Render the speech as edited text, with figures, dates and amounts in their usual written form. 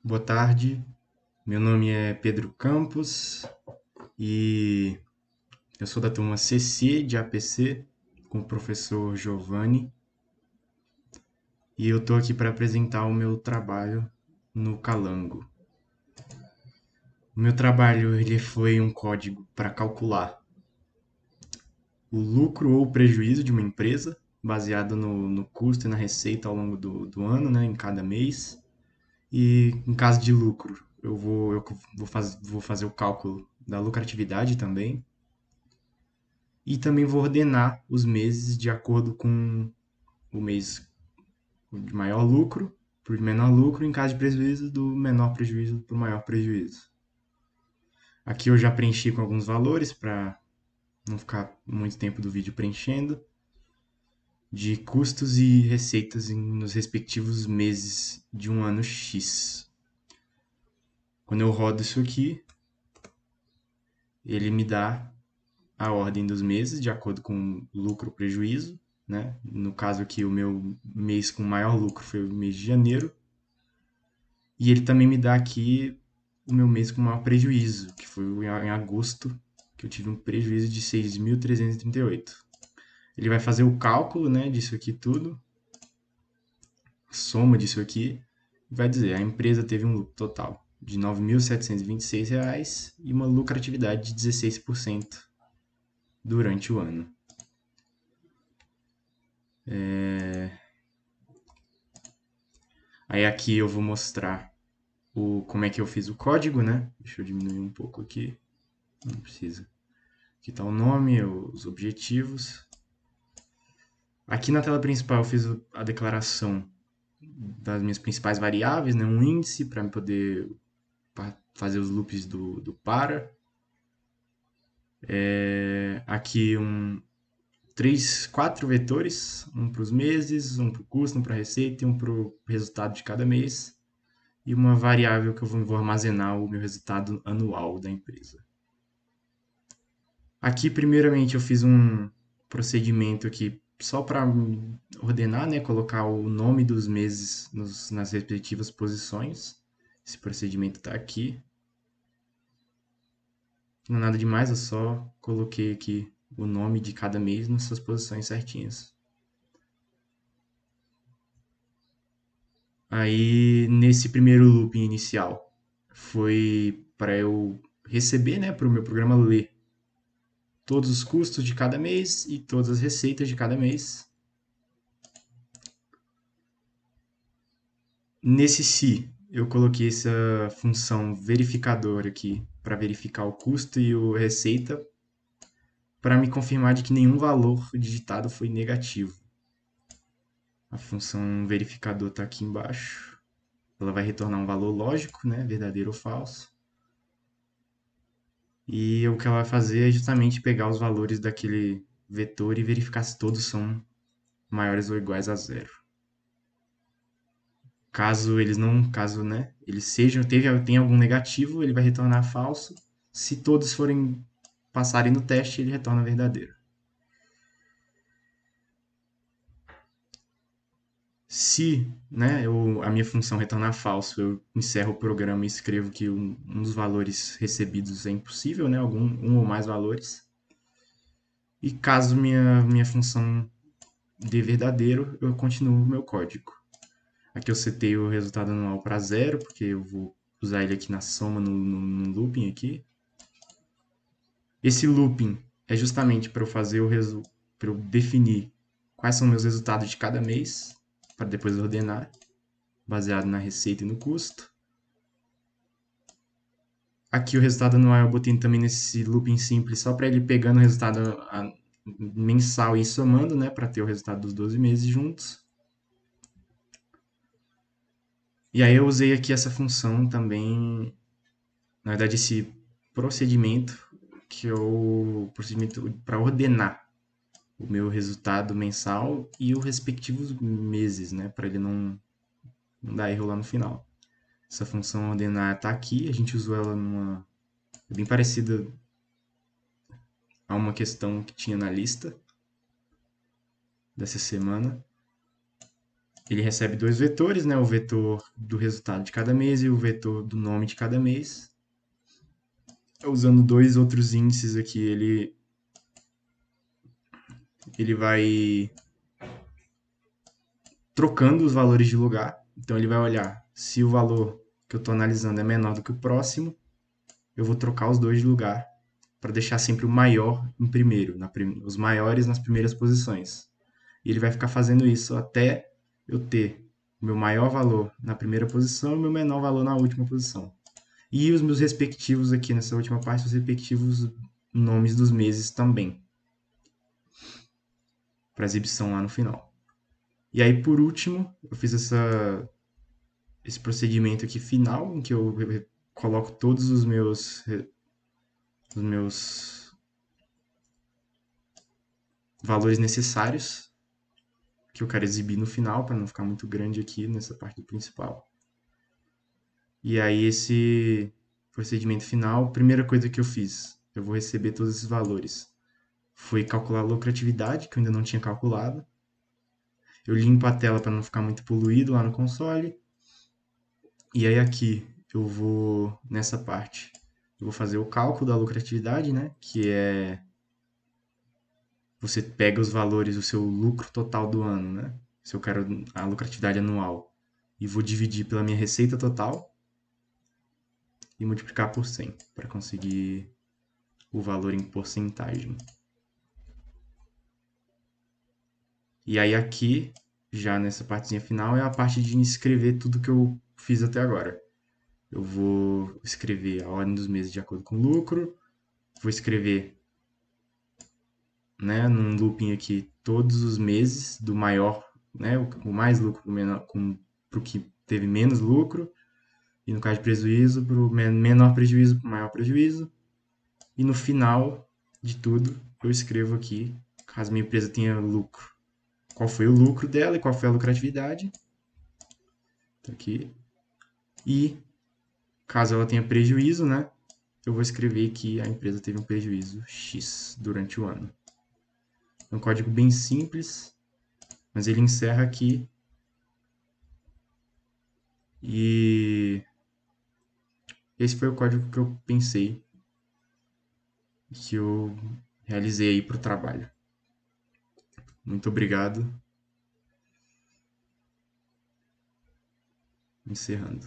Boa tarde, meu nome é Pedro Campos e eu sou da turma CC de APC com o professor Giovanni e eu estou aqui para apresentar o meu trabalho no Calango. O meu trabalho ele foi um código para calcular o lucro ou o prejuízo de uma empresa baseado no custo e na receita ao longo do ano, né, em cada mês. E em caso de lucro, vou fazer o cálculo da lucratividade também. E também vou ordenar os meses de acordo com o mês de maior lucro para o menor lucro, em caso de prejuízo, do menor prejuízo para o maior prejuízo. Aqui eu já preenchi com alguns valores para não ficar muito tempo do vídeo preenchendo, de custos e receitas nos respectivos meses de um ano X. Quando eu rodo isso aqui, ele me dá a ordem dos meses de acordo com lucro ou prejuízo, né? No caso aqui, o meu mês com maior lucro foi o mês de janeiro. E ele também me dá aqui o meu mês com maior prejuízo, que foi em agosto, que eu tive um prejuízo de 6.338. Ele vai fazer o cálculo, né, disso aqui tudo, soma disso aqui, e vai dizer, a empresa teve um lucro total de R$ 9.726 e uma lucratividade de 16% durante o ano. Aí aqui eu vou mostrar como é que eu fiz o código, né? Deixa eu diminuir um pouco aqui. Não precisa. Aqui está o nome, os objetivos. Aqui na tela principal eu fiz a declaração das minhas principais variáveis, né? Um índice para poder fazer os loops do para. Aqui quatro vetores, um para os meses, um para o custo, um para a receita e um para o resultado de cada mês. E uma variável que eu vou armazenar o meu resultado anual da empresa. Aqui, primeiramente, eu fiz um procedimento aqui só para ordenar, né? Colocar o nome dos meses nas respectivas posições. Esse procedimento está aqui. Não é nada demais, eu só coloquei aqui o nome de cada mês nas suas posições certinhas. Aí, nesse primeiro loop inicial, foi para eu receber, né, para o meu programa ler todos os custos de cada mês e todas as receitas de cada mês. Nesse se, eu coloquei essa função verificador aqui para verificar o custo e a receita para me confirmar de que nenhum valor digitado foi negativo. A função verificador está aqui embaixo. Ela vai retornar um valor lógico, né, verdadeiro ou falso. E o que ela vai fazer é justamente pegar os valores daquele vetor e verificar se todos são maiores ou iguais a zero. Caso, né, eles tenha algum negativo, ele vai retornar falso. Se todos passarem no teste, ele retorna verdadeiro. Se, né, a minha função retornar falso, eu encerro o programa e escrevo que um dos valores recebidos é impossível, né, um ou mais valores. E caso minha função dê verdadeiro, eu continuo o meu código. Aqui eu setei o resultado anual para zero, porque eu vou usar ele aqui na soma, no looping aqui. Esse looping é justamente para eu para eu definir quais são meus resultados de cada mês, para depois ordenar, baseado na receita e no custo. Aqui o resultado anual eu botei também nesse looping simples, só para ele pegando o resultado mensal e ir somando, né, para ter o resultado dos 12 meses juntos. E aí eu usei aqui essa função também, na verdade esse procedimento procedimento para ordenar o meu resultado mensal e os respectivos meses, né, para ele não dar erro lá no final. Essa função ordenar está aqui, a gente usou ela bem parecida a uma questão que tinha na lista dessa semana. ele recebe dois vetores, né? O vetor do resultado de cada mês e o vetor do nome de cada mês. Usando dois outros índices aqui, ele vai trocando os valores de lugar. Então ele vai olhar se o valor que eu estou analisando é menor do que o próximo, eu vou trocar os dois de lugar para deixar sempre o maior em primeiro, os maiores nas primeiras posições. E ele vai ficar fazendo isso até eu ter o meu maior valor na primeira posição e o meu menor valor na última posição. E os meus respectivos aqui nessa última parte, os respectivos nomes dos meses também, para exibição lá no final. E aí, por último, eu fiz esse procedimento aqui final, em que eu coloco todos os meus valores necessários que eu quero exibir no final, para não ficar muito grande aqui nessa parte do principal. E aí, esse procedimento final, primeira coisa que eu fiz, eu vou receber todos esses valores. Foi calcular a lucratividade, que eu ainda não tinha calculado. Eu limpo a tela para não ficar muito poluído lá no console. E aí aqui eu vou, nessa parte, eu vou fazer o cálculo da lucratividade, né? Que é você pega os valores do seu lucro total do ano, né? Se eu quero a lucratividade anual. E vou dividir pela minha receita total e multiplicar por 100 para conseguir o valor em porcentagem. E aí aqui, já nessa partezinha final, é a parte de escrever tudo que eu fiz até agora. Eu vou escrever a ordem dos meses de acordo com o lucro, vou escrever, né, num looping aqui todos os meses do maior, né, o mais lucro para o que teve menos lucro, e no caso de prejuízo, para o menor prejuízo para o maior prejuízo, e no final de tudo eu escrevo aqui, caso minha empresa tenha lucro, qual foi o lucro dela e qual foi a lucratividade, tá aqui, e caso ela tenha prejuízo, né, eu vou escrever que a empresa teve um prejuízo X durante o ano. É um código bem simples, mas ele encerra aqui. E esse foi o código que eu pensei, que eu realizei aí para o trabalho. Muito obrigado. Encerrando.